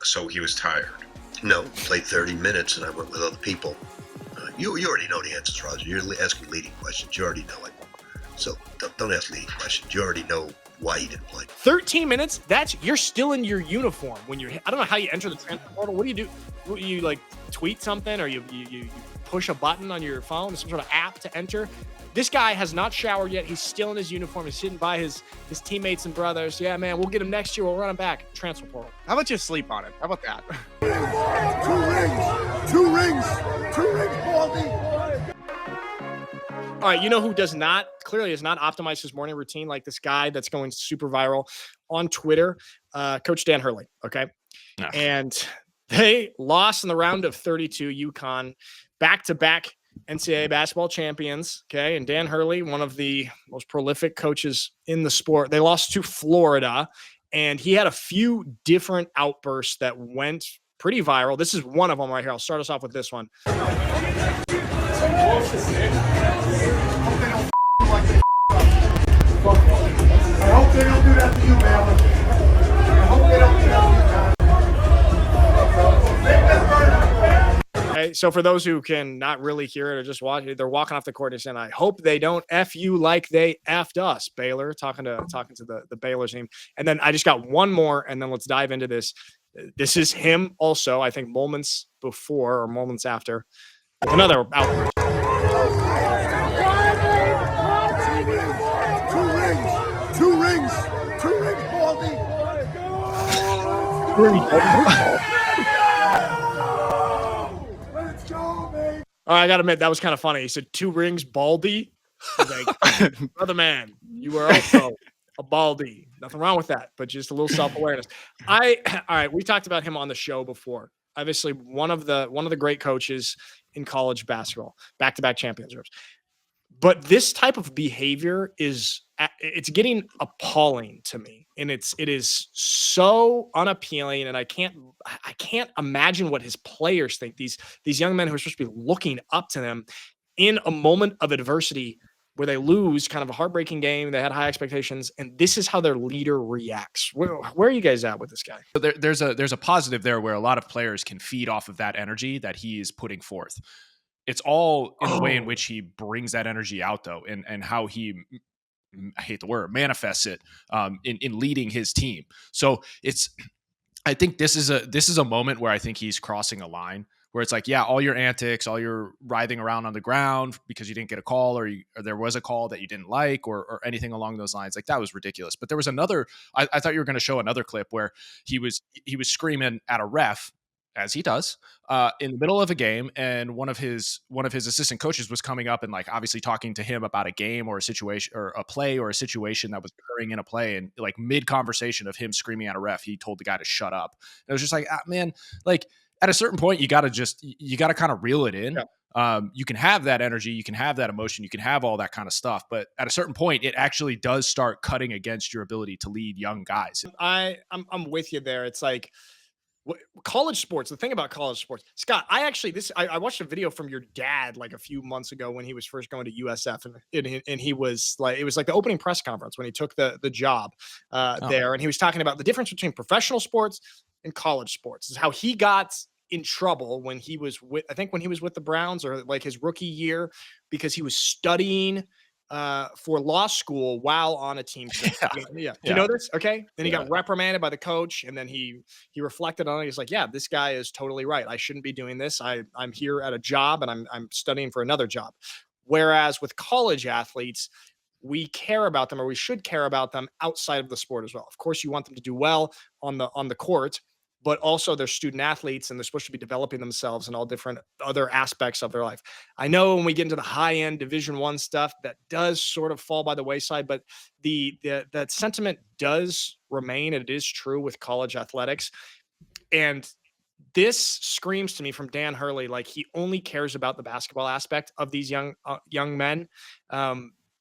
So he was tired. No, played 30 minutes and I went with other people. You already know the answers, Roger. You're asking leading questions. You already know it. So don't ask leading questions. You already know why he didn't play. 13 minutes? You're still in your uniform when I don't know how you enter the transfer portal. What do you do? You like tweet something or you push a button on your phone, some sort of app to enter? This guy has not showered yet. He's still in his uniform. He's sitting by his teammates and brothers. Yeah, man, we'll get him next year. We'll run him back. Transfer portal. How about you sleep on it? How about that? 2 rings, Baldy. All right, you know who clearly has not optimized his morning routine like this guy that's going super viral on Twitter, Coach Dan Hurley, okay? No. And they lost in the round of 32, UConn, back-to-back NCAA basketball champions, okay? And Dan Hurley, one of the most prolific coaches in the sport, they lost to Florida, and he had a few different outbursts that went pretty viral. This is one of them right here. I'll start us off with this one. I hope they don't do that to you, man. I hope they don't do that to you, Okay, so for those who can not really hear it or just watch it, they're walking off the court and saying, I hope they don't F you like they F'd us, Baylor, talking to the Baylor team. And then I just got one more, and then let's dive into this. This is him also, I think, moments before or moments after. Another outburst. 2 rings, Baldy. Let's go, baby. All right, I got to admit, that was kind of funny. He said 2 rings, Baldy. Like, brother man, you are also a Baldy. Nothing wrong with that, but just a little self-awareness. All right, we talked about him on the show before. Obviously, one of the great coaches in college basketball, back-to-back championships. But this type of behavior it's getting appalling to me, and it is so unappealing. And I can't imagine what his players think. These young men who are supposed to be looking up to them in a moment of adversity where they lose, kind of a heartbreaking game. They had high expectations, and this is how their leader reacts. Where are you guys at with this guy? There's a positive there where a lot of players can feed off of that energy that he is putting forth. It's all in the way in which he brings that energy out, though, and how he, I hate the word, manifests it in leading his team. So I think this is a moment where I think he's crossing a line where it's like, yeah, all your antics, all your writhing around on the ground because you didn't get a call or there was a call that you didn't like or anything along those lines. Like, that was ridiculous. But there was another, I thought you were going to show another clip where he was screaming at a ref, as he does, in the middle of a game, and one of his assistant coaches was coming up and, like, obviously talking to him about a game or a situation or a play or a situation that was occurring in a play, and, like, mid conversation of him screaming at a ref, he told the guy to shut up. And it was just like, man, like, at a certain point, you got to kind of reel it in. Yeah. You can have that energy, you can have that emotion, you can have all that kind of stuff, but at a certain point, it actually does start cutting against your ability to lead young guys. I'm with you there. It's like, college sports, the thing about college sports, Scott, I watched a video from your dad like a few months ago when he was first going to USF, and he was like, it was like the opening press conference when he took the job there, and he was talking about the difference between professional sports and college sports. Is how he got in trouble when he was with the Browns, or like his rookie year, because he was studying for law school while on a team trip. Yeah. Do you know this? Okay. Then he got reprimanded by the coach, and then he reflected on it. He's like, yeah, this guy is totally right. I shouldn't be doing this. I'm here at a job, and I'm studying for another job. Whereas with college athletes, we care about them, or we should care about them outside of the sport as well. Of course, you want them to do well on the court, but also they're student athletes, and they're supposed to be developing themselves in all different other aspects of their life. I know when we get into the high end Division I stuff, that does sort of fall by the wayside, but that sentiment does remain. And it is true with college athletics. And this screams to me from Dan Hurley, like he only cares about the basketball aspect of these young men.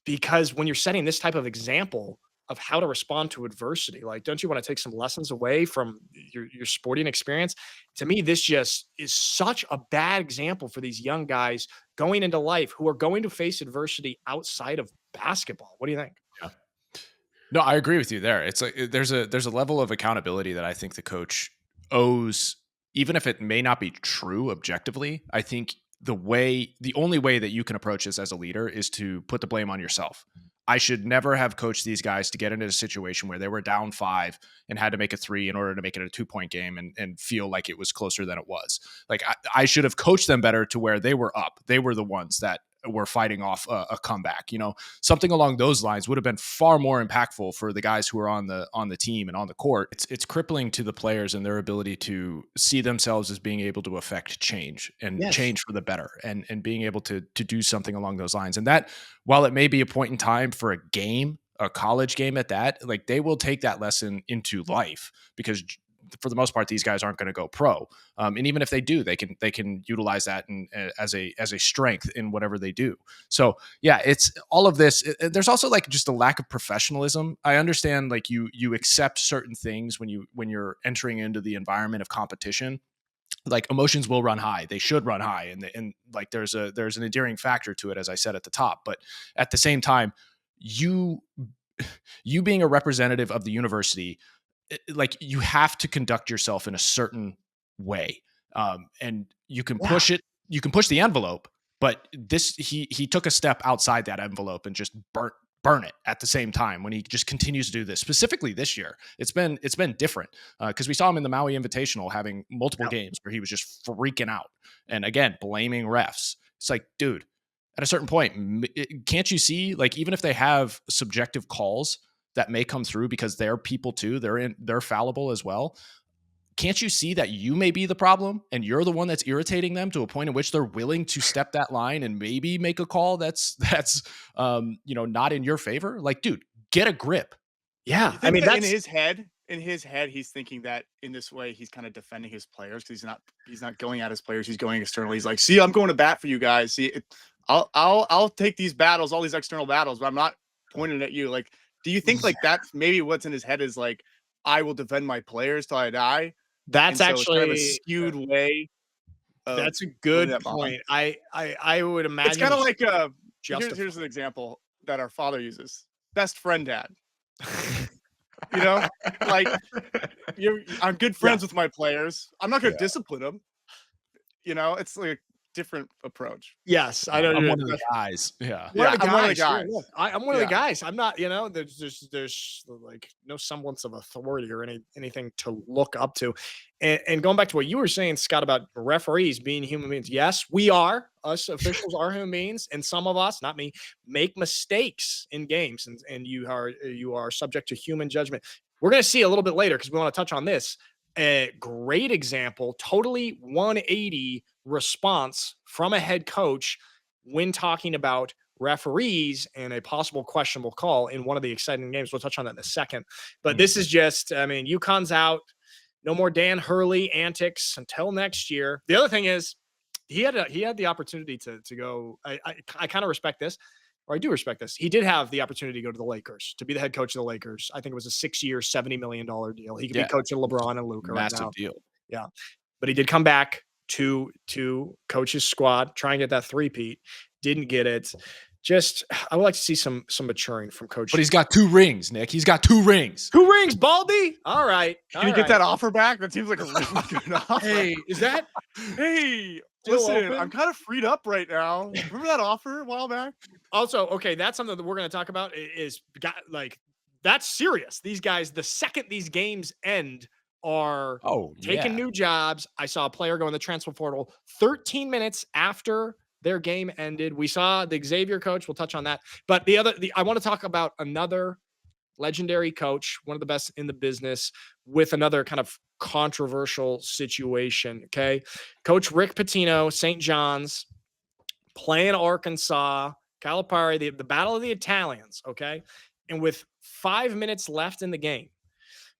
Because when you're setting this type of example of how to respond to adversity, like, don't you want to take some lessons away from your sporting experience? To me, this just is such a bad example for these young guys going into life who are going to face adversity outside of basketball. What do you think? Yeah. No, I agree with you there. It's like there's a level of accountability that I think the coach owes, even if it may not be true objectively, I think the only way that you can approach this as a leader is to put the blame on yourself. I should never have coached these guys to get into a situation where they were down 5 and had to make a 3 in order to make it a 2-point game and feel like it was closer than it was. Like I should have coached them better to where they were up. They were the ones that were fighting off a comeback. Something along those lines would have been far more impactful for the guys who are on the team and on the court. It's crippling to the players and their ability to see themselves as being able to affect change and change for the better, and being able to do something along those lines. And that, while it may be a point in time for a game, a college game at that, like they will take that lesson into life, because for the most part, these guys aren't going to go pro. And even if they do, they can utilize that as a strength in whatever they do. So yeah, it's all of this. There's also like just a lack of professionalism. I understand like you accept certain things when you're entering into the environment of competition. Like emotions will run high. They should run high. And like there's an endearing factor to it, as I said at the top. But at the same time, you being a representative of the university, like you have to conduct yourself in a certain way. And you can push it, you can push the envelope, but he took a step outside that envelope and just burn it at the same time when he just continues to do this. Specifically this year, it's been different because we saw him in the Maui Invitational having multiple games where he was just freaking out and again blaming refs. It's like, dude, at a certain point, can't you see, like, even if they have subjective calls that may come through because they're people too, they're fallible as well, can't you see that you may be the problem and you're the one that's irritating them to a point in which they're willing to step that line and maybe make a call that's not in your favor? Like, dude, get a grip. Yeah. I mean, that's in his head, he's thinking that in this way, he's kind of defending his players because he's not going at his players. He's going externally. He's like, see, I'm going to bat for you guys. See, I'll take these battles, all these external battles, but I'm not pointing at you. Like, do you think like that's maybe what's in his head is like, I will defend my players till I die? That's actually kind of a skewed way. That's a good point. I would imagine it's kind of like here's an example that our father uses: best friend dad. Like I'm good friends with my players. I'm not going to discipline them. It's like a different approach. Yes, I know. I'm one of the guys. I'm one of the guys. I'm one of the guys. I'm not. There's like no semblance of authority or anything to look up to. And going back to what you were saying, Scott, about referees being human beings. Yes, we are. Us officials are human beings, and some of us, not me, make mistakes in games, and you are subject to human judgment. We're going to see a little bit later because we want to touch on this. A great example, totally 180 response from a head coach when talking about referees and a possible questionable call in one of the exciting games. We'll touch on that in a second. But this is just, I mean, UConn's out. No more Dan Hurley antics until next year. The other thing is he had the opportunity to go. I kind of respect this. Or I do respect this. He did have the opportunity to go to the Lakers, to be the head coach of the Lakers. I think it was a 6-year, $70 million deal. He could be coaching LeBron and Luka right now. Massive deal. Yeah. But he did come back to coach his squad, try and get that three-peat. Didn't get it. Just, I would like to see some maturing from Coach. But he's got 2 rings, Nick. He's got 2 rings. 2 rings, Baldy. All right. Can you get that offer back? That seems like a really good offer. Hey, is that? Hey, Still listen, open? I'm kind of freed up right now. Remember that offer a while back? Also, okay, that's something that we're going to talk about is that's serious. These guys, the second these games end, are taking new jobs. I saw a player go in the transfer portal 13 minutes after their game ended. We saw the Xavier coach. We'll touch on that. But I want to talk about another legendary coach, one of the best in the business, with another kind of controversial situation. Okay. Coach Rick Pitino, St. John's, playing Arkansas, Calipari, the battle of the Italians. Okay. And with 5 minutes left in the game,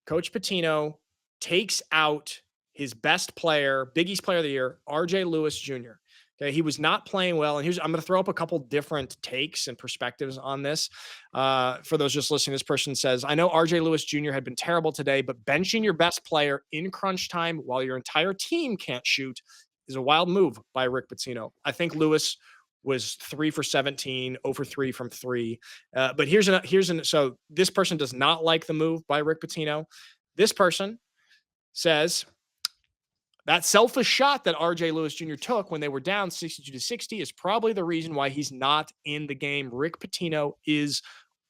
Coach Pitino takes out his best player, Big East player of the year, RJ Lewis Jr. Okay, he was not playing well. And I'm going to throw up a couple different takes and perspectives on this. For those just listening, this person says, I know RJ Lewis Jr. had been terrible today, but benching your best player in crunch time while your entire team can't shoot is a wild move by Rick Pitino. I think Lewis was 3 for 17, 0 for 3 from 3. But so this person does not like the move by Rick Pitino. This person says, That selfish shot that RJ Lewis Jr. took when they were down 62-60 is probably the reason why he's not in the game. Rick Pitino is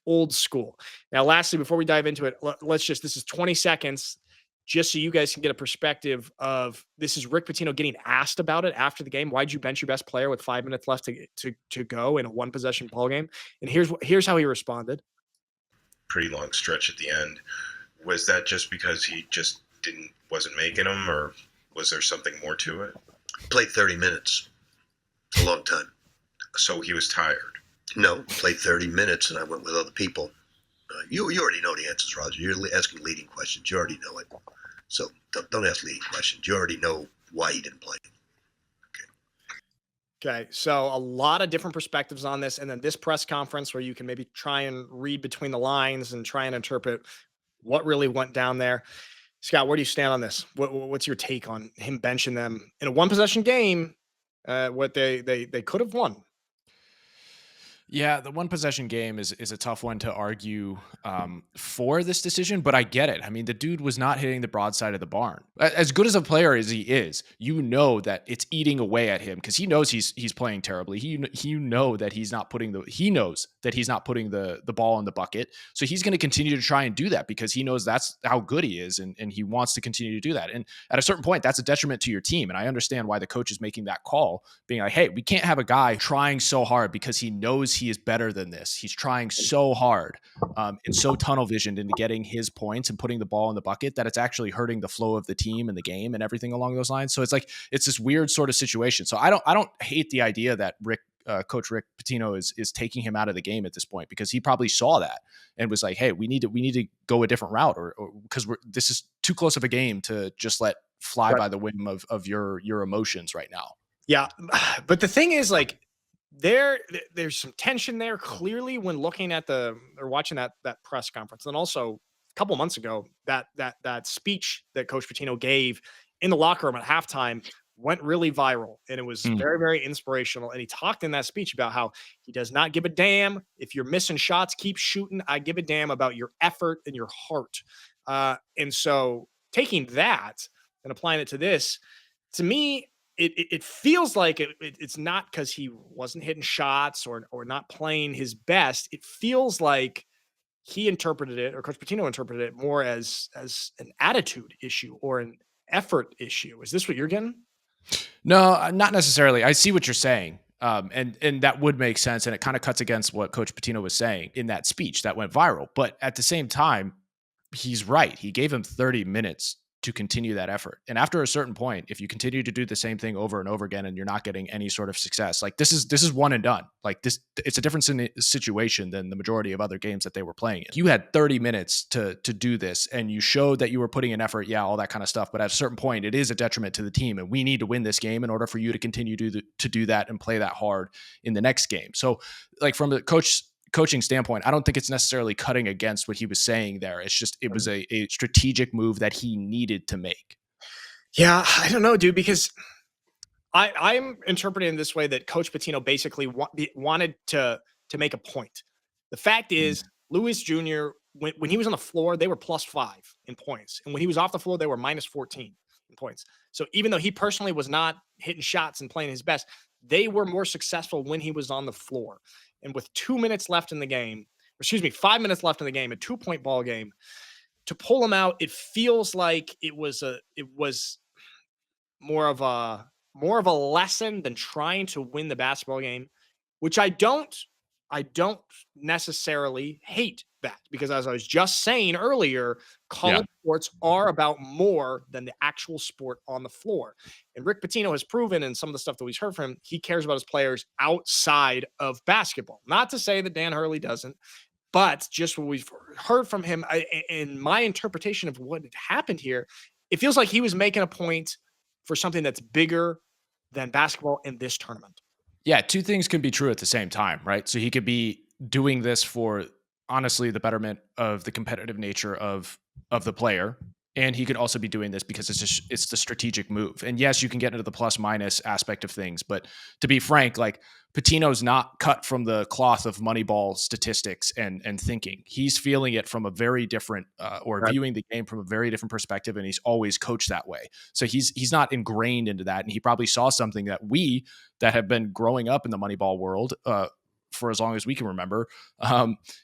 old school. Now, lastly, before we dive into it, this is 20 seconds, just so you guys can get a perspective of this is Rick Pitino getting asked about it after the game. Why'd you bench your best player with 5 minutes left to go in a one possession ball game? And here's how he responded. Pretty long stretch at the end. Was that just because he just wasn't making them, or was there something more to it? Played 30 minutes. A long time. So he was tired. No, played 30 minutes, and I went with other people. You already know the answers, Roger. You're asking leading questions. You already know it. So don't ask leading questions. You already know why he didn't play. Okay, so a lot of different perspectives on this, and then this press conference where you can maybe try and read between the lines and try and interpret what really went down there. Scott, where do you stand on this? What's your take on him benching them in a one possession game? What they could have won. Yeah, the one possession game is a tough one to argue for this decision, but I get it. I mean, the dude was not hitting the broadside of the barn. As good as a player as he is, you know that it's eating away at him because he knows he's playing terribly. He knows that he's not putting the ball in the bucket. So he's going to continue to try and do that because he knows that's how good he is, and he wants to continue to do that. And at a certain point, that's a detriment to your team. And I understand why the coach is making that call, being like, hey, we can't have a guy trying so hard because he knows he is better than this. He's trying so hard and so tunnel visioned into getting his points and putting the ball in the bucket that it's actually hurting the flow of the team and the game and everything along those lines. So it's like, it's this weird sort of situation. So I don't hate the idea that Coach Rick Pitino is taking him out of the game at this point, because he probably saw that and was like, hey, we need to go a different route, or because this is too close of a game to just let fly by the whim of your emotions right now. Yeah. But the thing is, like, there's some tension there clearly when looking at watching that press conference. And also a couple months ago, that speech that Coach Pitino gave in the locker room at halftime went really viral, and it was very, very inspirational. And he talked in that speech about how he does not give a damn if you're missing shots, keep shooting. I give a damn about your effort and your heart. And so taking that and applying it to this, to me, it feels like it's not because he wasn't hitting shots or not playing his best. It feels like he interpreted it, or Coach Pitino interpreted it, more as an attitude issue or an effort issue. Is this what you're getting? No, not necessarily. I see what you're saying. And that would make sense. And it kind of cuts against what Coach Pitino was saying in that speech that went viral. But at the same time, he's right. He gave him 30 minutes to continue that effort. And after a certain point, if you continue to do the same thing over and over again and you're not getting any sort of success, like this is one and done. Like this, it's a different situation than the majority of other games that they were playing in. You had 30 minutes to do this, and you showed that you were putting in effort, all that kind of stuff. But at a certain point, it is a detriment to the team, and we need to win this game in order for you to continue to do that and play that hard in the next game. So like from the coaching standpoint, I don't think it's necessarily cutting against what he was saying there. It's just, it was a strategic move that he needed to make. Yeah, I don't know, dude, because I'm interpreting this way that Coach Pitino basically wanted to make a point. The fact is, Lewis Jr., when he was on the floor, they were +5 in points. And when he was off the floor, they were -14 in points. So even though he personally was not hitting shots and playing his best, they were more successful when he was on the floor. And with 5 minutes left in the game, a 2-point ball game, to pull him out, it feels like it was more of a lesson than trying to win the basketball game, which I don't necessarily hate that, because as I was just saying earlier, college sports are about more than the actual sport on the floor. And Rick Pitino has proven in some of the stuff that we've heard from him, he cares about his players outside of basketball. Not to say that Dan Hurley doesn't, but just what we've heard from him, in my interpretation of what had happened here, it feels like he was making a point for something that's bigger than basketball in this tournament. Yeah, two things can be true at the same time, right? So he could be doing this for, honestly, the betterment of the competitive nature of the player, And he could also be doing this because it's the strategic move. And yes, you can get into the plus minus aspect of things, but to be frank, like Pitino's not cut from the cloth of Moneyball statistics and thinking. He's feeling it from a very different or viewing the game from a very different perspective, and he's always coached that way. So he's not ingrained into that, and he probably saw something that we that have been growing up in the Moneyball world for as long as we can remember,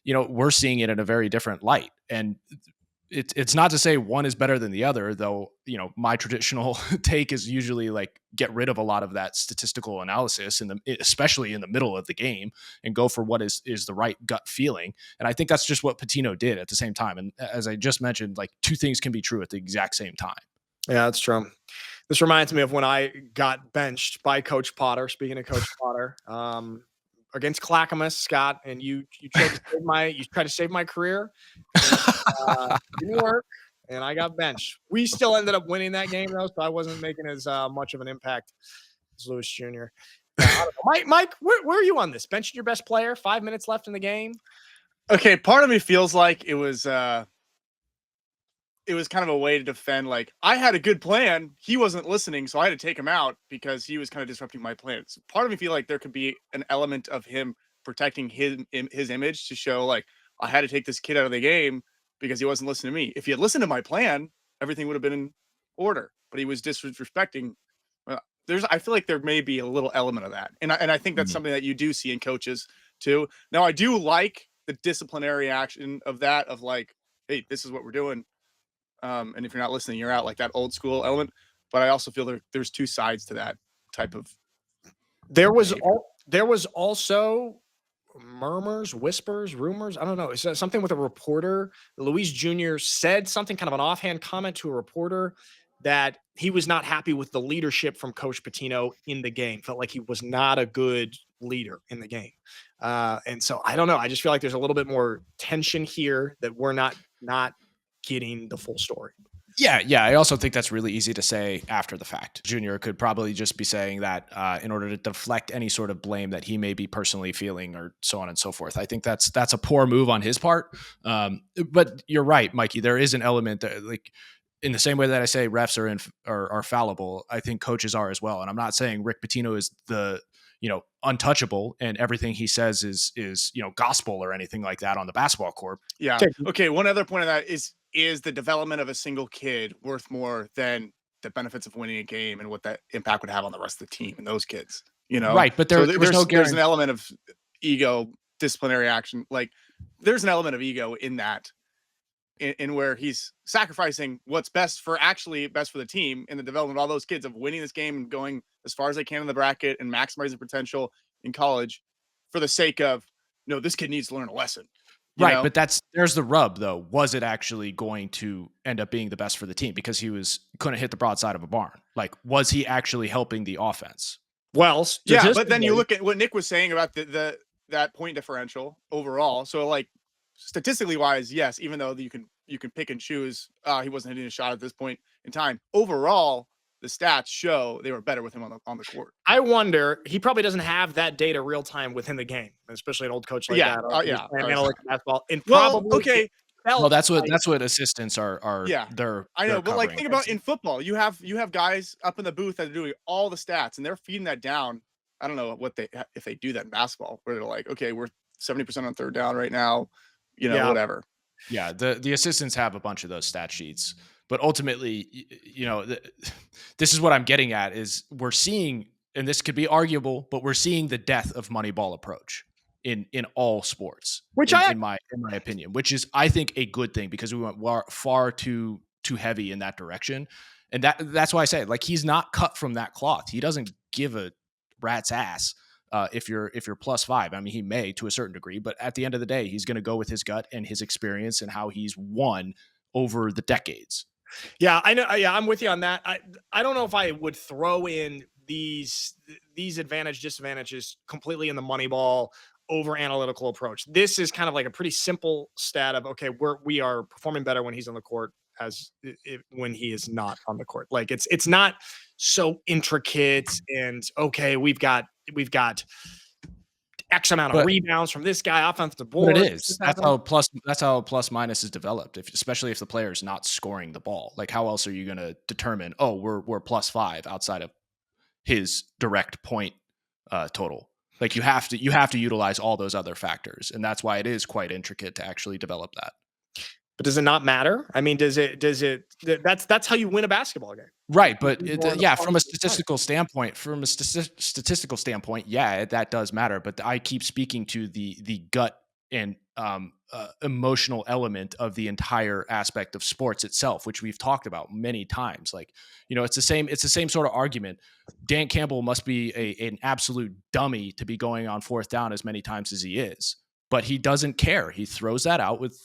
we're seeing it in a very different light. And it's not to say one is better than the other, though, my traditional take is usually like get rid of a lot of that statistical analysis especially in the middle of the game and go for what is the right gut feeling. And I think that's just what Pitino did at the same time. And as I just mentioned, like two things can be true at the exact same time. Yeah, that's true. This reminds me of when I got benched by Coach Potter. Speaking of Coach Potter, against Clackamas, Scott, and you tried to save my career. And, didn't work, and I got benched. We still ended up winning that game though, so I wasn't making as much of an impact as Lewis Jr. I don't know. Mike, where are you on this? Benching your best player, 5 minutes left in the game. Okay, part of me feels like it was kind of a way to defend, like, I had a good plan. He wasn't listening, so I had to take him out because he was kind of disrupting my plans. Part of me feel like there could be an element of him protecting his image to show, like, I had to take this kid out of the game because he wasn't listening to me. If he had listened to my plan, everything would have been in order. But he was disrespecting. I feel like there may be a little element of that. And I think that's something that you do see in coaches too. Now, I do like the disciplinary action of that, of like, hey, this is what we're doing. And if you're not listening, you're out, like that old school element. But I also feel there's two sides to that type of. There was also murmurs, whispers, rumors. I don't know. It's something with a reporter. Luis Jr. said something, kind of an offhand comment to a reporter, that he was not happy with the leadership from Coach Pitino in the game. Felt like he was not a good leader in the game. And so I don't know. I just feel like there's a little bit more tension here that we're not getting the full story. Yeah. I also think that's really easy to say after the fact. Junior could probably just be saying that in order to deflect any sort of blame that he may be personally feeling, or so on and so forth. I think that's a poor move on his part. But you're right, Mikey. There is an element that, like, in the same way that I say refs are fallible, I think coaches are as well. And I'm not saying Rick Pitino is the untouchable and everything he says is gospel or anything like that on the basketball court. Yeah. Okay. One other point of that is the development of a single kid worth more than the benefits of winning a game and what that impact would have on the rest of the team and those kids, Right. But there's an element of ego, disciplinary action. Like, there's an element of ego in that, in where he's sacrificing what's best for the team in the development of all those kids, of winning this game and going as far as they can in the bracket and maximizing potential in college for the sake of, no, this kid needs to learn a lesson. Right. But there's the rub though. Was it actually going to end up being the best for the team? Because he couldn't hit the broadside of a barn. Like, was he actually helping the offense? Well, yeah, but then you look at what Nick was saying about that point differential overall. So, like, statistically wise, yes, even though you can pick and choose, he wasn't hitting a shot at this point in time. Overall, the stats show they were better with him on the court. I wonder, he probably doesn't have that data real time within the game, especially an old coach like that. Analytics basketball. And okay. Well, that's what assistants are. Yeah, I know, but like, think about in football, you have guys up in the booth that are doing all the stats, and they're feeding that down. I don't know if they do that in basketball, where they're like, okay, we're 70% on third down right now, whatever. Yeah, the assistants have a bunch of those stat sheets, but ultimately, this is what I'm getting at, is we're seeing, and this could be arguable, but we're seeing the death of Moneyball approach in all sports, which in my opinion, which is, I think, a good thing, because we went far too heavy in that direction. And that's why I say, like, he's not cut from that cloth. He doesn't give a rat's ass if you're +5. I mean, he may to a certain degree, but at the end of the day, he's going to go with his gut and his experience and how he's won over the decades. Yeah, I know. Yeah, I'm with you on that. I don't know if I would throw in these disadvantages completely in the Moneyball over analytical approach. This is kind of like a pretty simple stat of, okay, we are performing better when he's on the court when he is not on the court. Like, it's not so intricate, and okay, we've got X amount of rebounds from this guy, offensive board. But it is. That's how plus minus is developed. Especially if the player is not scoring the ball. Like, how else are you going to determine? Oh, we're +5 outside of his direct point total. Like, you have to utilize all those other factors, and that's why it is quite intricate to actually develop that. But does it not matter? I mean, does it? That's how you win a basketball game, right? But from a statistical standpoint, yeah, that does matter. But I keep speaking to the gut and emotional element of the entire aspect of sports itself, which we've talked about many times. Like, it's the same sort of argument. Dan Campbell must be an absolute dummy to be going on 4th down as many times as he is, but he doesn't care. He throws that out with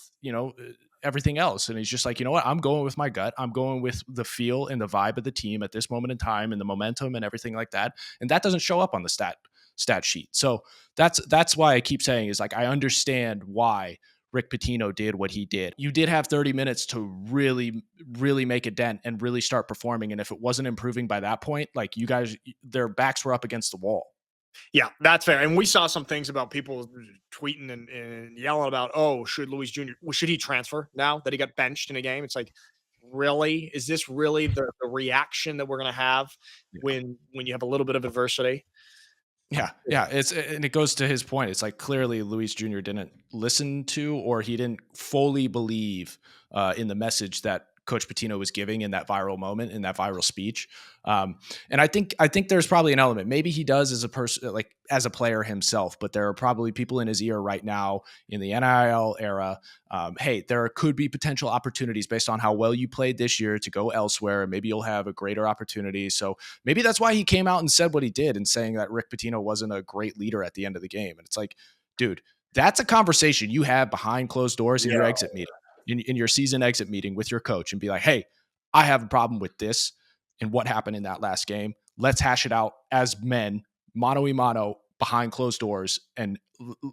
everything else. And he's just like, you know what? I'm going with my gut. I'm going with the feel and the vibe of the team at this moment in time and the momentum and everything like that. And that doesn't show up on the stat sheet. So that's why I keep saying is like, I understand why Rick Pitino did what he did. You did have 30 minutes to really, really make a dent and really start performing. And if it wasn't improving by that point, like, you guys, their backs were up against the wall. Yeah, that's fair. And we saw some things about people tweeting and yelling about, oh, should he transfer now that he got benched in a game? It's like, really? Is this really the reaction that we're going to have when you have a little bit of adversity? Yeah. And it goes to his point. It's like, clearly Luis Jr. didn't listen to, or he didn't fully believe in the message that Coach Pitino was giving in that viral moment, in that viral speech. And I think there's probably an element. Maybe he does as a person, like as a player himself, but there are probably people in his ear right now in the NIL era. Hey, there could be potential opportunities based on how well you played this year to go elsewhere. And maybe you'll have a greater opportunity. So maybe that's why he came out and said what he did, and saying that Rick Pitino wasn't a great leader at the end of the game. And it's like, dude, that's a conversation you have behind closed doors in your exit meeting. In your season exit meeting with your coach, and be like, hey, I have a problem with this and what happened in that last game. Let's hash it out as men, mano a mano, behind closed doors, and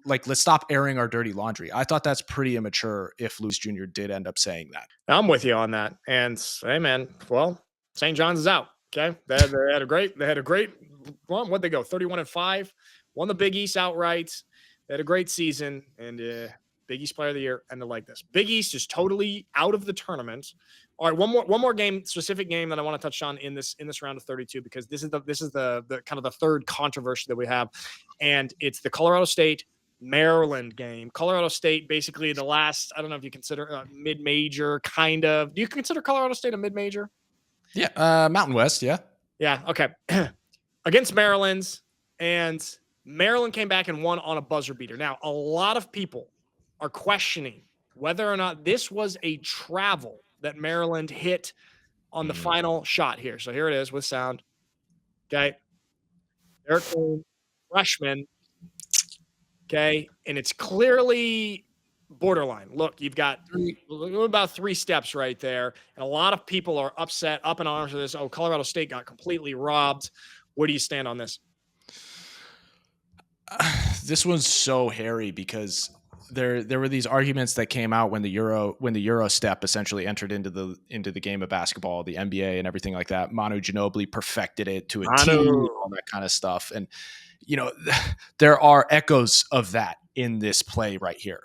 let's stop airing our dirty laundry. I thought that's pretty immature if Luis Jr. did end up saying that. I'm with you on that. And hey, man, well, St. John's is out. Okay. They had a great run. What'd they go? 31-5, won the Big East outright. They had a great season, and Big East Player of the Year, and like this. Big East is totally out of the tournament. All right, one more game, specific game that I want to touch on in this round of 32, because this is the kind of the third controversy that we have, and it's the Colorado State Maryland game. Colorado State, basically the last, I don't know if you consider a mid-major kind of. Do you consider Colorado State a mid-major? Yeah, Mountain West, yeah. Yeah, okay. Against Maryland's, and Maryland came back and won on a buzzer beater. Now, a lot of people are questioning whether or not this was a travel that Maryland hit on the final shot here. So here it is with sound. Okay. Derik Queen, freshman. Okay. And it's clearly borderline. Look, you've got about 3 steps right there. And a lot of people are upset, up in arms with this. Oh, Colorado State got completely robbed. Where do you stand on this? This one's so hairy because there were these arguments that came out when the Euro step essentially entered into the game of basketball, the NBA and everything like that. Manu Ginobili perfected it to a T, all that kind of stuff. And, there are echoes of that in this play right here.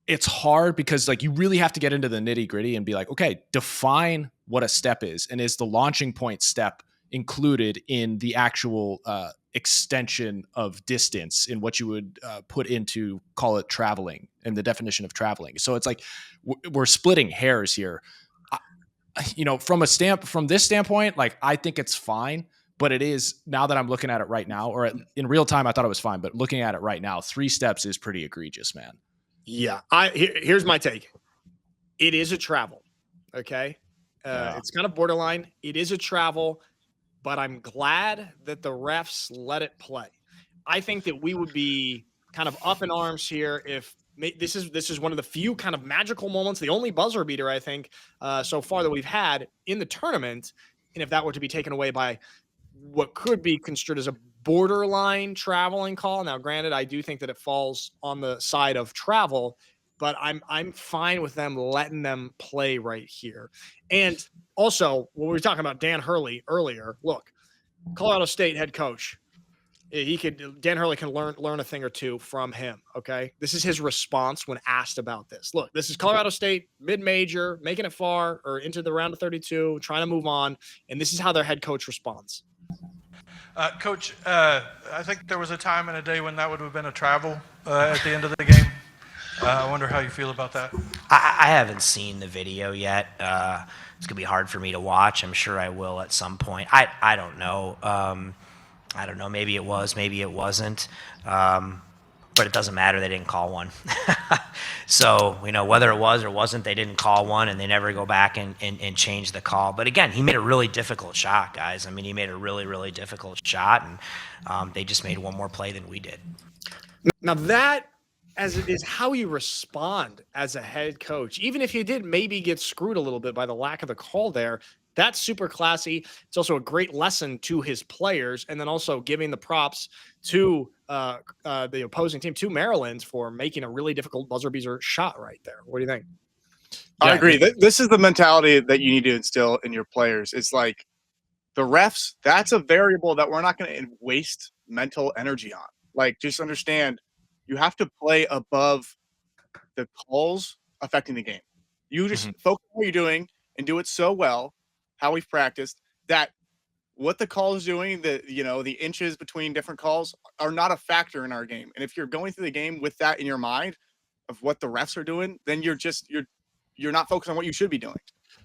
It's hard because you really have to get into the nitty gritty and be like, okay, define what a step is. And is the launching point step included in the actual extension of distance in what you would put into, call it traveling, and the definition of traveling? So it's like we're splitting hairs here. From this standpoint, I think it's fine, but it is, now that I'm looking at it right now, or in real time, I thought it was fine, but looking at it right now, 3 steps is pretty egregious, man. Yeah. Here's my take. It is a travel. Okay. It's kind of borderline. It is a travel, but I'm glad that the refs let it play. I think that we would be kind of up in arms here if this is one of the few kind of magical moments, the only buzzer beater, I think, so far that we've had in the tournament. And if that were to be taken away by what could be construed as a borderline traveling call. Now, granted, I do think that it falls on the side of travel, but I'm fine with them letting them play right here. And also, when we were talking about Dan Hurley earlier, look, Colorado State head coach, Dan Hurley can learn a thing or two from him. Okay. This is his response when asked about this. Look, this is Colorado State mid-major, making it far or into the round of 32, trying to move on. And this is how their head coach responds. Coach, I think there was a time and a day when that would have been a travel at the end of the game. I wonder how you feel about that. I haven't seen the video yet. It's gonna be hard for me to watch. I'm sure I will at some point. I don't know. I don't know. Maybe it was. Maybe it wasn't. But it doesn't matter. They didn't call one. So whether it was or wasn't, they didn't call one, and they never go back and change the call. But again, he made a really difficult shot, guys. I mean, he made a really, really difficult shot, and they just made one more play than we did. Now that, as it is how you respond as a head coach, even if you did maybe get screwed a little bit by the lack of the call there, that's super classy. It's also a great lesson to his players, and then also giving the props to the opposing team, to Maryland, for making a really difficult buzzer beater shot right there. What do you think? I agree. This is the mentality that you need to instill in your players. It's like the refs, that's a variable that we're not going to waste mental energy on. Like, just understand you have to play above the calls affecting the game. You just focus on what you're doing and do it so well, how we've practiced, that what the call is doing, the inches between different calls are not a factor in our game. And if you're going through the game with that in your mind of what the refs are doing, then you're not focused on what you should be doing.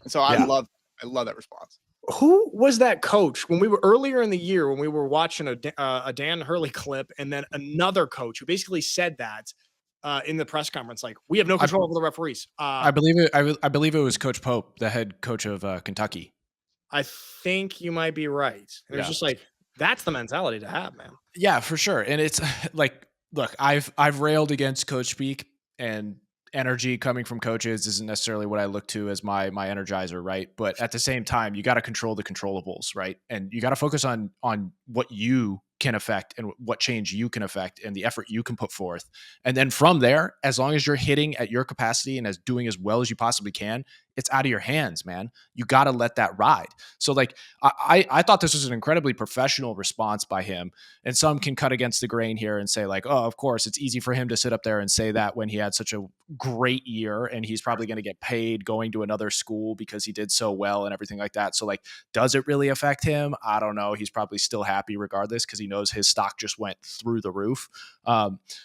And so I love that response. Who was that coach when we were earlier in the year, when we were watching a Dan Hurley clip, and then another coach who basically said that in the press conference, like, we have no control over the referees. I believe it was Coach Pope, the head coach of Kentucky. I think you might be right. It was just like, that's the mentality to have, man. Yeah, for sure. And it's like, look, I've railed against coach speak, and energy coming from coaches isn't necessarily what I look to as my energizer, right? But at the same time, you got to control the controllables, right? And you got to focus on what you can affect and what change you can affect and the effort you can put forth. And then from there, as long as you're hitting at your capacity and doing as well as you possibly can, it's out of your hands, man. You got to let that ride. So like, I thought this was an incredibly professional response by him. And some can cut against the grain here and say like, oh, of course, it's easy for him to sit up there and say that when he had such a great year and he's probably going to get paid going to another school because he did so well and everything like that. So like, does it really affect him? I don't know. He's probably still happy regardless because he knows his stock just went through the roof.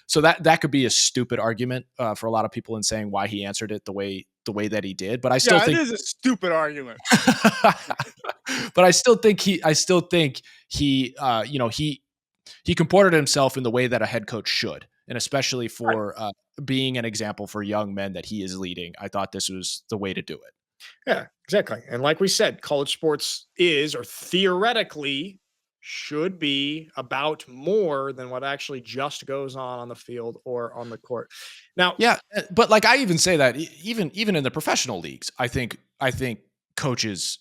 So that could be a stupid argument for a lot of people in saying why he answered it the way that he did. But I still think it is a stupid argument. But I still think he comported himself in the way that a head coach should, and especially for being an example for young men that he is leading. I thought this was the way to do it. Yeah, exactly. And like we said, college sports is, or theoretically should be, about more than what actually just goes on the field or on the court. Now, yeah, but like I even say that even in the professional leagues, I think coaches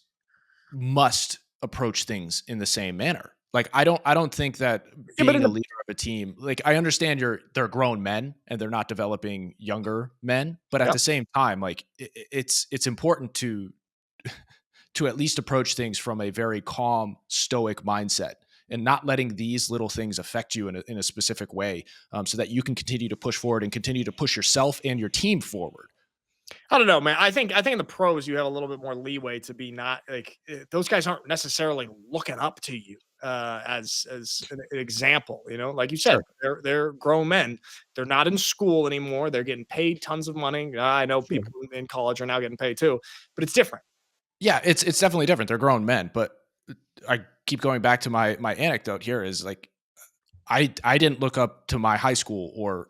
must approach things in the same manner. Like I don't think that being a leader of a team, like I understand they're grown men and they're not developing younger men, but at the same time, like it's important to at least approach things from a very calm, stoic mindset and not letting these little things affect you in a specific way, so that you can continue to push forward and continue to push yourself and your team forward. I don't know, man. I think in the pros, you have a little bit more leeway to be not like, those guys aren't necessarily looking up to you as an example, like you said, they're grown men. They're not in school anymore. They're getting paid tons of money. I know people in college are now getting paid too, but it's different. Yeah, it's definitely different. They're grown men, but I keep going back to my anecdote here is like, I didn't look up to my high school or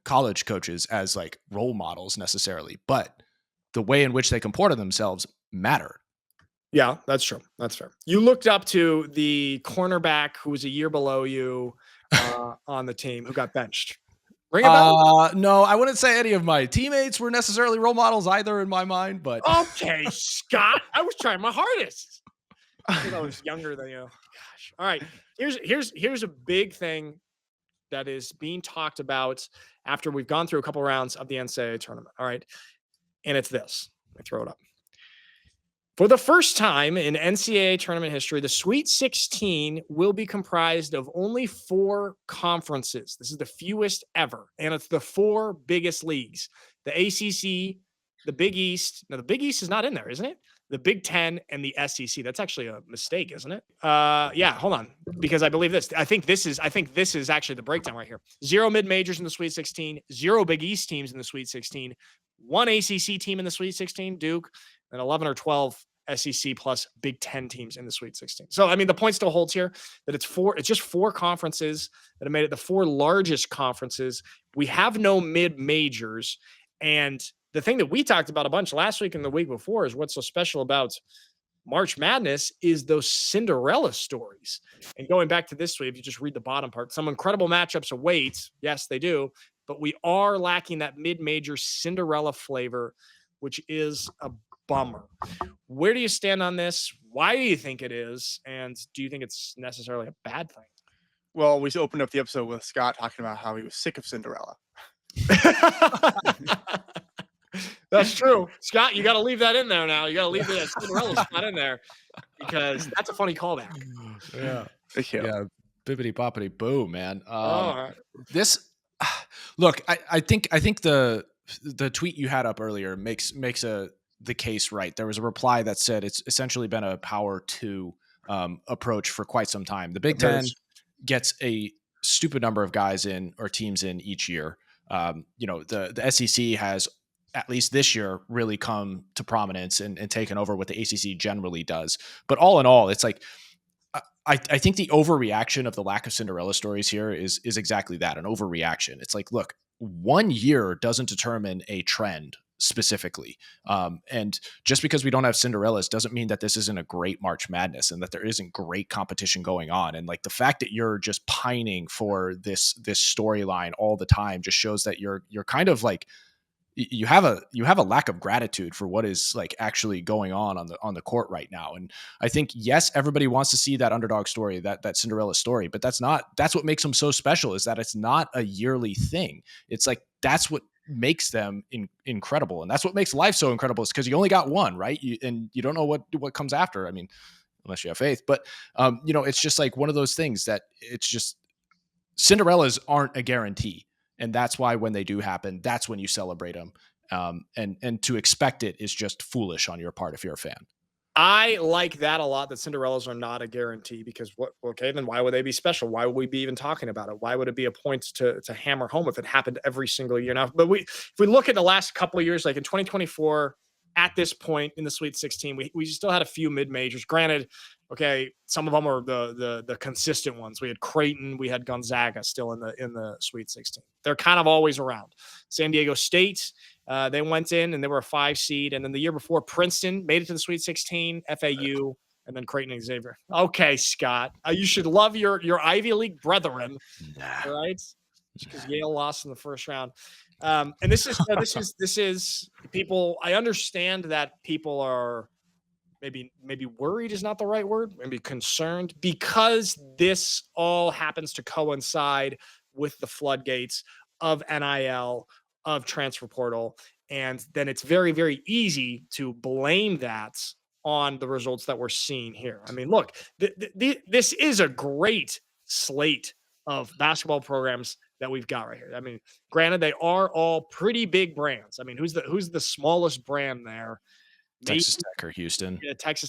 college coaches as like role models necessarily, but the way in which they comported themselves mattered. Yeah, that's true. That's fair. You looked up to the cornerback who was a year below you on the team who got benched. Ring a bell? No, I wouldn't say any of my teammates were necessarily role models either in my mind, but okay, Scott, I was trying my hardest. I was younger than you. Gosh. All right. Here's a big thing that is being talked about after we've gone through a couple rounds of the NCAA tournament. All right. And it's this. Let me throw it up. For the first time in NCAA tournament history, the Sweet 16 will be comprised of only 4 conferences. This is the fewest ever, and it's the 4 biggest leagues. The ACC, the Big East. Now, the Big East is not in there, isn't it? The Big Ten and the SEC. That's actually a mistake, isn't it? Yeah, hold on, because I believe this. I think this is actually the breakdown right here. 0 mid-majors in the Sweet 16, 0 Big East teams in the Sweet 16, 1 ACC team in the Sweet 16, Duke, and 11 or 12 SEC plus Big Ten teams in the Sweet 16. So, I mean, the point still holds here that it's just 4 conferences that have made it the 4 largest conferences. We have no mid-majors, and the thing that we talked about a bunch last week and the week before is what's so special about March Madness is those Cinderella stories. And going back to this week, if you just read the bottom part, some incredible matchups await. Yes, they do. But we are lacking that mid-major Cinderella flavor, which is a bummer. Where do you stand on this? Why do you think it is? And do you think it's necessarily a bad thing? Well, we opened up the episode with Scott talking about how he was sick of Cinderella. That's true. Scott, you got to leave that in there now. You got to leave that Cinderella spot in there because that's a funny callback. Yeah. Yeah. Bibbity boppity boo, man. Right. This look, I think the tweet you had up earlier makes the case right. There was a reply that said it's essentially been a power 2 approach for quite some time. The Big Ten gets a stupid number of guys in or teams in each year. The SEC has, at least this year, really come to prominence and taken over what the ACC generally does. But all in all, it's like, I think the overreaction of the lack of Cinderella stories here is exactly that, an overreaction. It's like, look, 1 year doesn't determine a trend specifically. And just because we don't have Cinderellas doesn't mean that this isn't a great March Madness and that there isn't great competition going on. And like the fact that you're just pining for this storyline all the time just shows that you're kind of like, you have a lack of gratitude for what is like actually going on the court right now. And I think, yes, everybody wants to see that underdog story, that Cinderella story, but that's what makes them so special, is that it's not a yearly thing. It's like, that's what makes them incredible. And that's what makes life so incredible, is because you only got one, right? And you don't know what comes after. I mean, unless you have faith, but it's just like one of those things that it's just, Cinderellas aren't a guarantee. And that's why when they do happen, that's when you celebrate them. And to expect it is just foolish on your part if you're a fan. I like that a lot, that Cinderellas are not a guarantee, because then why would they be special? Why would we be even talking about it? Why would it be a point to hammer home if it happened every single year? Now, but if we look at the last couple of years, like in 2024, at this point in the Sweet 16, we still had a few mid-majors. Granted, okay, some of them are the consistent ones. We had Creighton, we had Gonzaga still in the Sweet 16. They're kind of always around. San Diego State, they went in and they were a 5 seed. And then the year before, Princeton made it to the Sweet 16, FAU, and then Creighton and Xavier. Okay, Scott, you should love your Ivy League brethren, right? Because Yale lost in the first round. And this is people. I understand that people are maybe worried is not the right word, maybe concerned, because this all happens to coincide with the floodgates of NIL, of transfer portal. And then it's very, very easy to blame that on the results that we're seeing here. I mean, look, this is a great slate of basketball programs that we've got right here. I mean, granted, they are all pretty big brands. I mean, who's the smallest brand there? Texas Tech or Houston?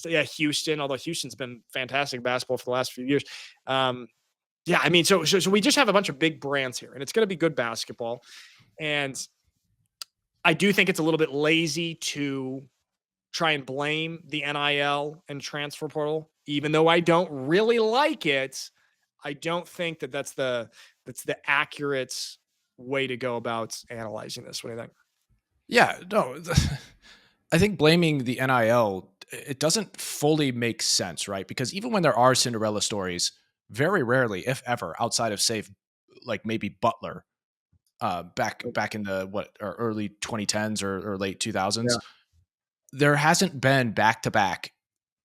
Yeah, Houston. Although Houston's been fantastic basketball for the last few years. Yeah, I mean, so we just have a bunch of big brands here, and it's going to be good basketball. And I do think it's a little bit lazy to try and blame the NIL and transfer portal, even though I don't really like it. I don't think that's the accurate way to go about analyzing this. What do you think? Yeah, no, I think blaming the NIL, it doesn't fully make sense, right? Because even when there are Cinderella stories, very rarely, if ever, outside of, say, like maybe Butler, back in the early 2010s or late 2000s, there hasn't been back-to-back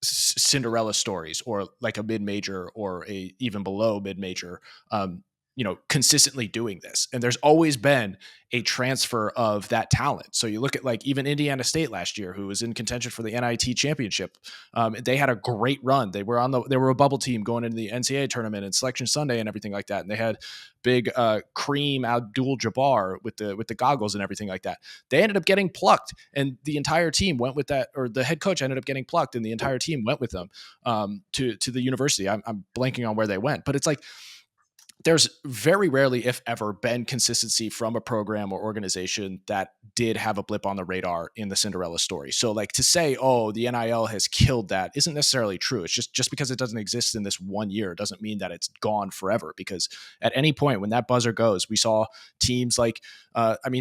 Cinderella stories or like a mid-major or a even below mid-major. consistently doing this. And there's always been a transfer of that talent. So you look at like even Indiana State last year, who was in contention for the NIT championship. They had a great run. They were a bubble team going into the NCAA tournament and Selection Sunday and everything like that. And they had big Kareem Abdul-Jabbar with the goggles and everything like that. They ended up getting plucked, and the entire team went with that, or the head coach ended up getting plucked, and the entire team went with them to the university. I'm blanking on where they went, but it's like, there's very rarely, if ever, been consistency from a program or organization that did have a blip on the radar in the Cinderella story. So like to say, oh, the NIL has killed that isn't necessarily true. It's just because it doesn't exist in this 1 year doesn't mean that it's gone forever, because at any point when that buzzer goes, we saw teams like,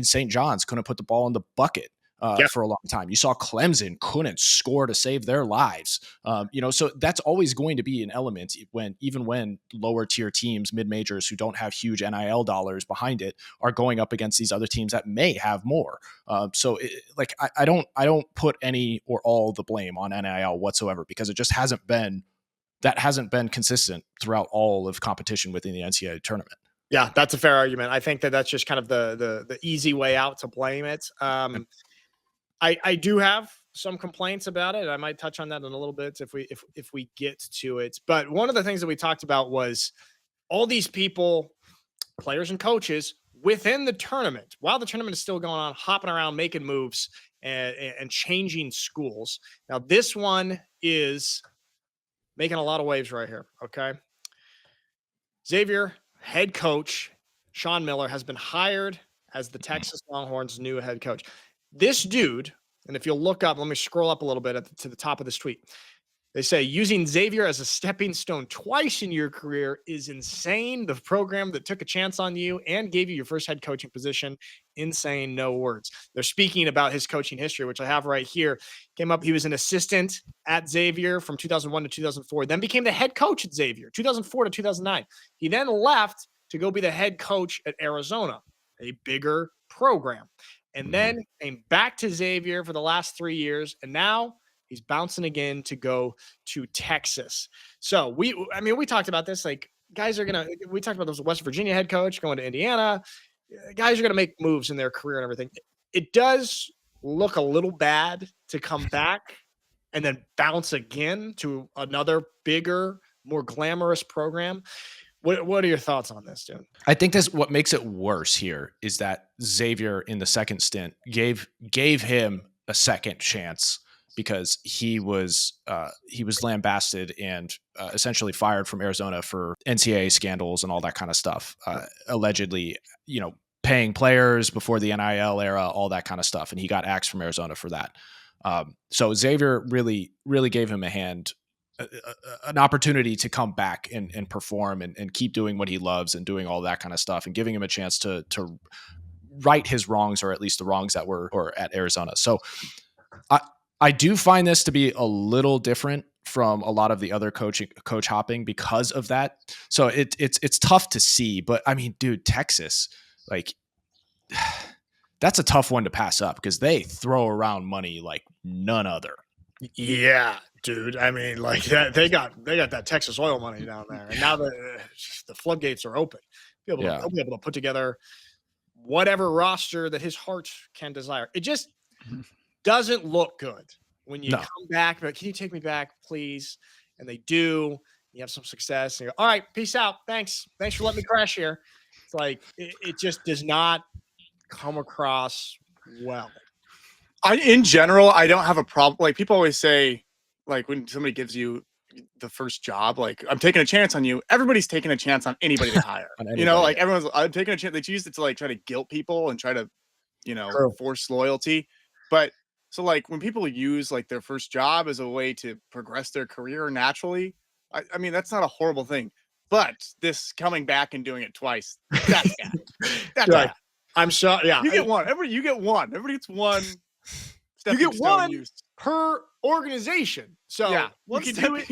St. John's couldn't put the ball in the bucket. For a long time. You saw Clemson couldn't score to save their lives. So that's always going to be an element even when lower tier teams, mid-majors who don't have huge NIL dollars behind it are going up against these other teams that may have more. I don't put any or all the blame on NIL whatsoever, because it just hasn't been consistent throughout all of competition within the NCAA tournament. Yeah, that's a fair argument. I think that's just kind of the easy way out to blame it. I do have some complaints about it. I might touch on that in a little bit if we get to it. But one of the things that we talked about was all these people, players and coaches within the tournament, while the tournament is still going on, hopping around, making moves and changing schools. Now, this one is making a lot of waves right here. Okay. Xavier head coach Sean Miller has been hired as the Texas Longhorns' new head coach. This dude, and if you'll look up, let me scroll up a little bit to the top of this tweet. They say, using Xavier as a stepping stone twice in your career is insane. The program that took a chance on you and gave you your first head coaching position, insane, no words. They're speaking about his coaching history, which I have right here. He was an assistant at Xavier from 2001 to 2004, then became the head coach at Xavier, 2004 to 2009. He then left to go be the head coach at Arizona, a bigger program. And then came back to Xavier for the last 3 years. And now he's bouncing again to go to Texas. So we talked about this, like guys are we talked about this West Virginia head coach going to Indiana. Guys are going to make moves in their career and everything. It does look a little bad to come back and then bounce again to another bigger, more glamorous program. What are your thoughts on this, dude? I think what makes it worse here is that Xavier in the second stint gave him a second chance, because he was lambasted and essentially fired from Arizona for NCAA scandals and all that kind of stuff, allegedly, paying players before the NIL era, all that kind of stuff, and he got axed from Arizona for that. So Xavier really, really gave him an opportunity to come back and perform and keep doing what he loves and doing all that kind of stuff, and giving him a chance to right his wrongs, or at least the wrongs that were at Arizona. So I do find this to be a little different from a lot of the other coach hopping because of that. So it's tough to see, but I mean, dude, Texas, like that's a tough one to pass up, because they throw around money like none other. Yeah, dude. I mean, like that, they got that Texas oil money down there, and now the floodgates are open. They'll be able to put together whatever roster that his heart can desire. It just doesn't look good when you come back. But can you take me back, please? And they do. You have some success, and you go, all right, peace out. Thanks for letting me crash here. It's like it just does not come across well. In general, I don't have a problem. Like people always say, like when somebody gives you the first job, like I'm taking a chance on you. Everybody's taking a chance on anybody they hire. Like I'm taking a chance. They choose it to like try to guilt people and try to, force loyalty. But so like when people use like their first job as a way to progress their career naturally, I mean, that's not a horrible thing. But this coming back and doing it twice, that's bad. That's bad. I'm sure. Yeah, you get one. Everybody gets one. You get one per organization. So yeah, you can do it.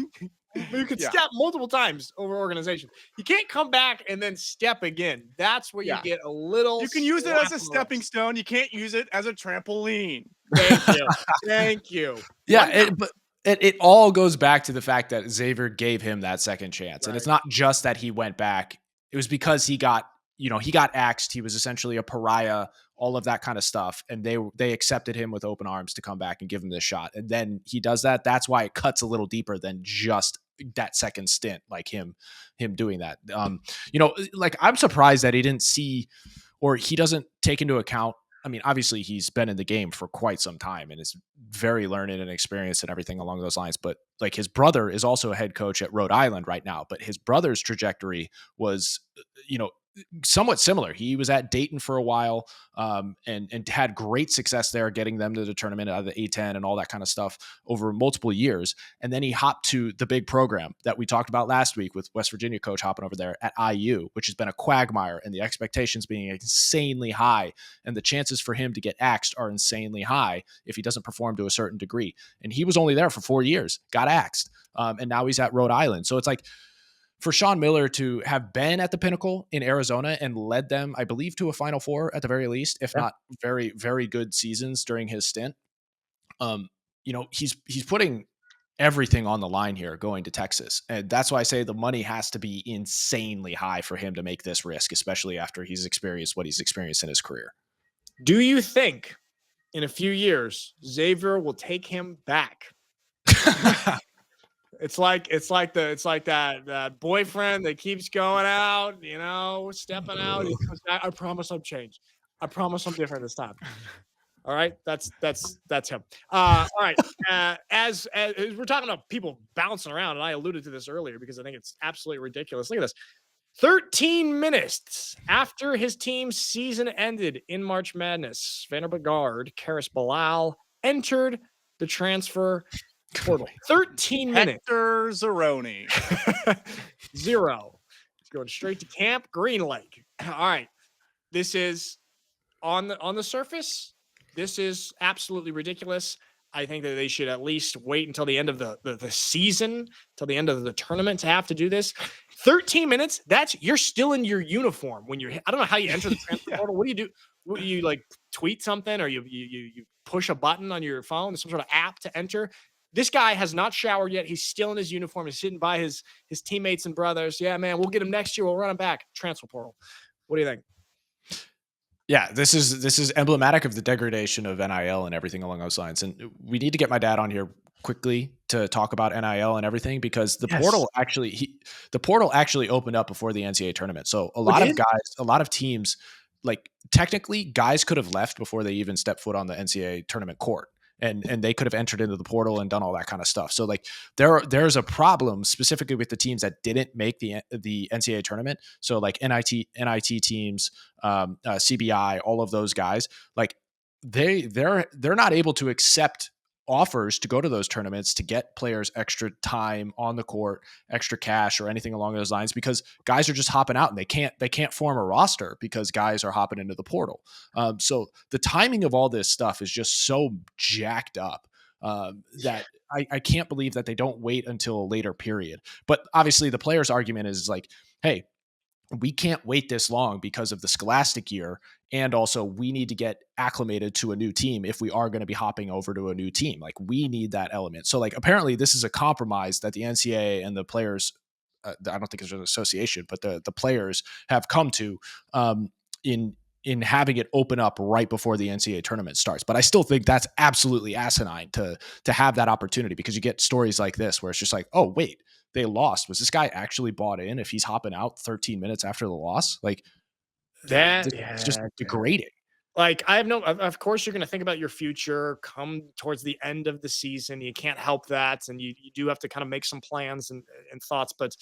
You can step multiple times over organization. You can't come back and then step again. That's where you get a little. You can use it as a stepping stone. You can't use it as a trampoline. Thank you. Thank you. Yeah, but it all goes back to the fact that Xavier gave him that second chance, and it's not just that he went back it was because he got axed. He was essentially a pariah, all of that kind of stuff. And they accepted him with open arms to come back and give him this shot. And then he does that. That's why it cuts a little deeper than just that second stint, like him doing that. Like I'm surprised that he didn't see, or he doesn't take into account. I mean, obviously he's been in the game for quite some time and is very learned and experienced and everything along those lines. But like his brother is also a head coach at Rhode Island right now, but his brother's trajectory was, somewhat similar. He was at Dayton for a while, and had great success there, getting them to the tournament out of the A10 and all that kind of stuff over multiple years. And then he hopped to the big program that we talked about last week with West Virginia coach hopping over there at IU, which has been a quagmire, and the expectations being insanely high, and the chances for him to get axed are insanely high if he doesn't perform to a certain degree. And he was only there for 4 years, got axed, and now he's at Rhode Island. So it's like, for Sean Miller to have been at the pinnacle in Arizona and led them, I believe, to a Final Four at the very least, if not very, very good seasons during his stint. He's putting everything on the line here going to Texas. And that's why I say the money has to be insanely high for him to make this risk, especially after he's experienced what he's experienced in his career. Do you think in a few years, Xavier will take him back? It's like that boyfriend that keeps going out, stepping out. He comes back, I promise I'm changed. I promise I'm different this time. All right, that's him. All right, as we're talking about people bouncing around, and I alluded to this earlier because I think it's absolutely ridiculous. Look at this. 13 minutes after his team's season ended in March Madness, Vanderbilt guard Karis Bilal entered the transfer portal. 13 minutes. Hector Zeroni. 0. He's going straight to Camp Green Lake. All right. This is on the surface. This is absolutely ridiculous. I think that they should at least wait until the end of the season, till the end of the tournament to have to do this. 13 minutes. You're still in your uniform when I don't know how you enter the transfer portal. What do you do? What do you like tweet something, or you push a button on your phone, some sort of app to enter? This guy has not showered yet. He's still in his uniform. He's sitting by his teammates and brothers. Yeah, man, we'll get him next year. We'll run him back. Transfer portal. What do you think? Yeah, this is emblematic of the degradation of NIL and everything along those lines. And we need to get my dad on here quickly to talk about NIL and everything, because the portal actually opened up before the NCAA tournament. So a lot of teams, like technically guys could have left before they even stepped foot on the NCAA tournament court. And they could have entered into the portal and done all that kind of stuff. So like there's a problem specifically with the teams that didn't make the NCAA tournament. So like NIT teams, CBI, all of those guys, like they're not able to accept offers to go to those tournaments to get players extra time on the court, extra cash, or anything along those lines, because guys are just hopping out and they can't form a roster because guys are hopping into the portal. So the timing of all this stuff is just so jacked up that I can't believe that they don't wait until a later period. But obviously the player's argument is like, hey, we can't wait this long because of the scholastic year. And also we need to get acclimated to a new team if we are going to be hopping over to a new team. Like we need that element. So like, apparently this is a compromise that the NCAA and the players, I don't think it's an association, but the players have come to in having it open up right before the NCAA tournament starts. But I still think that's absolutely asinine to have that opportunity, because you get stories like this where it's just like, oh, wait, they lost. Was this guy actually bought in if he's hopping out 13 minutes after the loss? Like it's just degrading. Like of course you're going to think about your future come towards the end of the season. You can't help that. And you do have to kind of make some plans and thoughts, but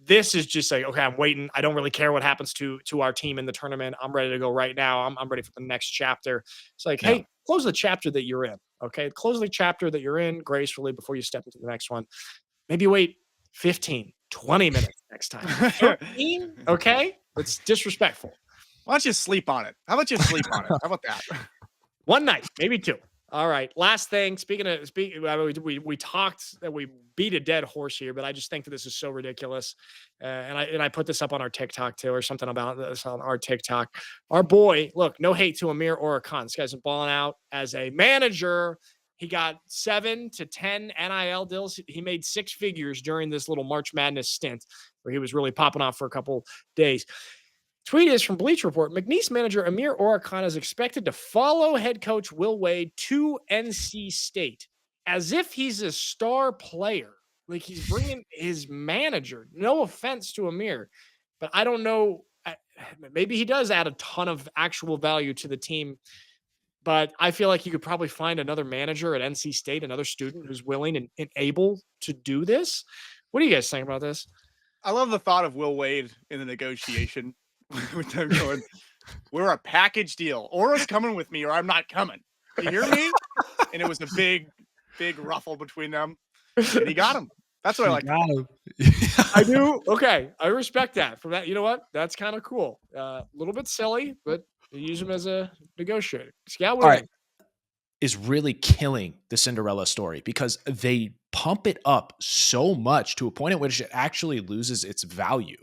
this is just like, okay, I'm waiting. I don't really care what happens to our team in the tournament. I'm ready to go right now. I'm ready for the next chapter. It's like, hey, close the chapter that you're in. Okay. Close the chapter that you're in gracefully before you step into the next one. Maybe wait 15, 20 minutes next time. 13? Okay. It's disrespectful. Why don't you sleep on it? How about you sleep on it? How about that? One night, maybe 2. All right. Last thing. We talked that we beat a dead horse here, but I just think that this is so ridiculous. And I put this up on our TikTok too, or something about this on our TikTok. Our boy, look, no hate to Amir or Khan. This guy's been balling out as a manager. He got 7 to 10 NIL deals. He made 6 figures during this little March Madness stint where he was really popping off for a couple days. Tweet is from Bleach Report. McNeese manager Amir Oricon is expected to follow head coach Will Wade to NC State as if he's a star player. Like he's bringing his manager. No offense to Amir, but I don't know. Maybe he does add a ton of actual value to the team, but I feel like you could probably find another manager at NC State, another student who's willing and able to do this. What do you guys think about this? I love the thought of Will Wade in the negotiation with them going, we're a package deal. Aura's coming with me or I'm not coming. You hear me? And it was a big ruffle between them. And he got him. That's what I like. I do. Okay. I respect that. From that, you know what? That's kind of cool. A little bit silly, but you use him as a negotiator. Scout, what do you think? Is really killing the Cinderella story because they pump it up so much to a point at which it actually loses its value.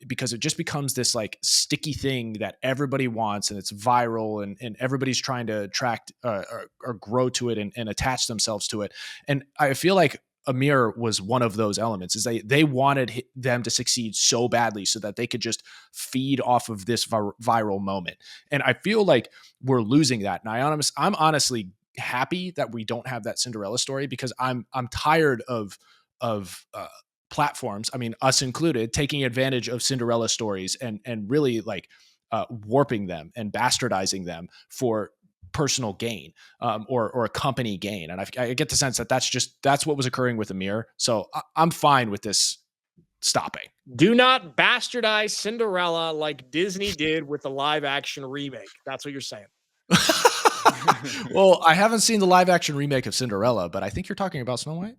Because it just becomes this like sticky thing that everybody wants and it's viral and everybody's trying to attract or grow to it and attach themselves to it. And I feel like Amir was one of those elements is they wanted them to succeed so badly so that they could just feed off of this viral moment. And I feel like we're losing that. And I'm honestly happy that we don't have that Cinderella story because I'm tired of platforms, I mean, us included, taking advantage of Cinderella stories and really like warping them and bastardizing them for personal gain or a company gain. And I get the sense that that's what was occurring with Amir. So I'm fine with this stopping. Do not bastardize Cinderella like Disney did with the live action remake. That's what you're saying. Well, I haven't seen the live action remake of Cinderella, but I think you're talking about Snow White.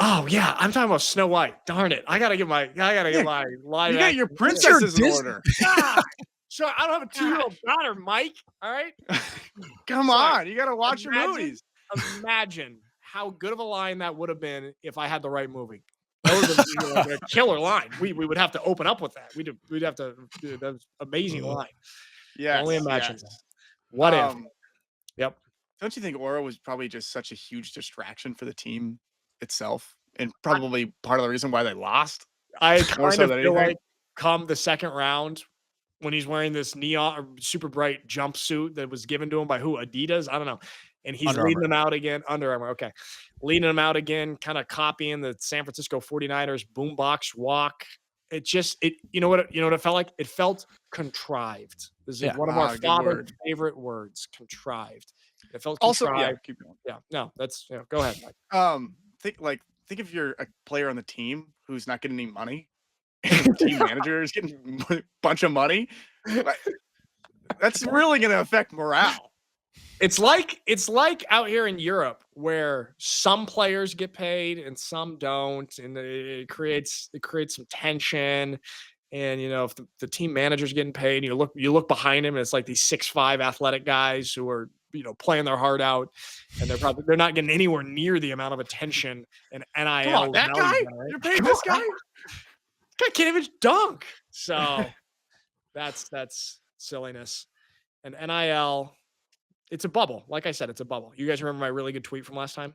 Oh yeah, I'm talking about Snow White. Darn it! I gotta get my live. You got your princesses in order. God. So I don't have a 2-year-old daughter, Mike. All right. Come on, you gotta watch your movies. Imagine how good of a line that would have been if I had the right movie. That would have been a killer line. We would have to open up with that. We'd have to do that amazing line. Yeah. Only imagine that. What if? Yep. Don't you think Aura was probably just such a huge distraction for the team itself and probably part of the reason why they lost? I kind of feel like come the second round when he's wearing this neon super bright jumpsuit that was given to him by who? Adidas? I don't know. And he's leading them out again. Under Armour. Okay. Leading them out again, kind of copying the San Francisco 49ers boombox walk. It just, you know what it felt like? It felt contrived. This is one of our father's favorite words, contrived. It felt contrived. Also, keep going. Yeah, no, that's, go ahead, Mike. Think if you're a player on the team who's not getting any money, and the team manager is getting a bunch of money. That's really going to affect morale. It's like out here in Europe where some players get paid and some don't, and it creates some tension. And if the team manager's getting paid, you look behind him, and it's like these 6'5" athletic guys who are playing their heart out, and they're not getting anywhere near the amount of attention and NIL. Come on, that guy? You're paying this guy? This guy can't even dunk. So that's silliness. And NIL, it's a bubble. Like I said, it's a bubble. You guys remember my really good tweet from last time?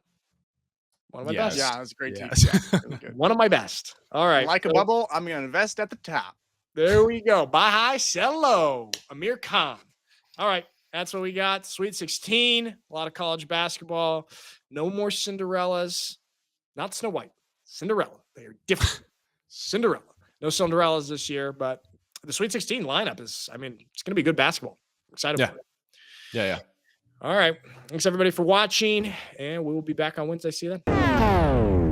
One of my best. Yeah, it was a great tweet. Yeah, really good. One of my best. All right. Like a bubble, I'm going to invest at the top. There we go. Buy high, sell low. Amir Khan. All right. That's what we got. Sweet 16. A lot of college basketball. No more Cinderellas. Not Snow White. Cinderella. They are different. Cinderella. No Cinderellas this year, but the Sweet 16 lineup is, it's going to be good basketball. I'm excited for it. Yeah. All right. Thanks, everybody, for watching, and we will be back on Wednesday. See you then.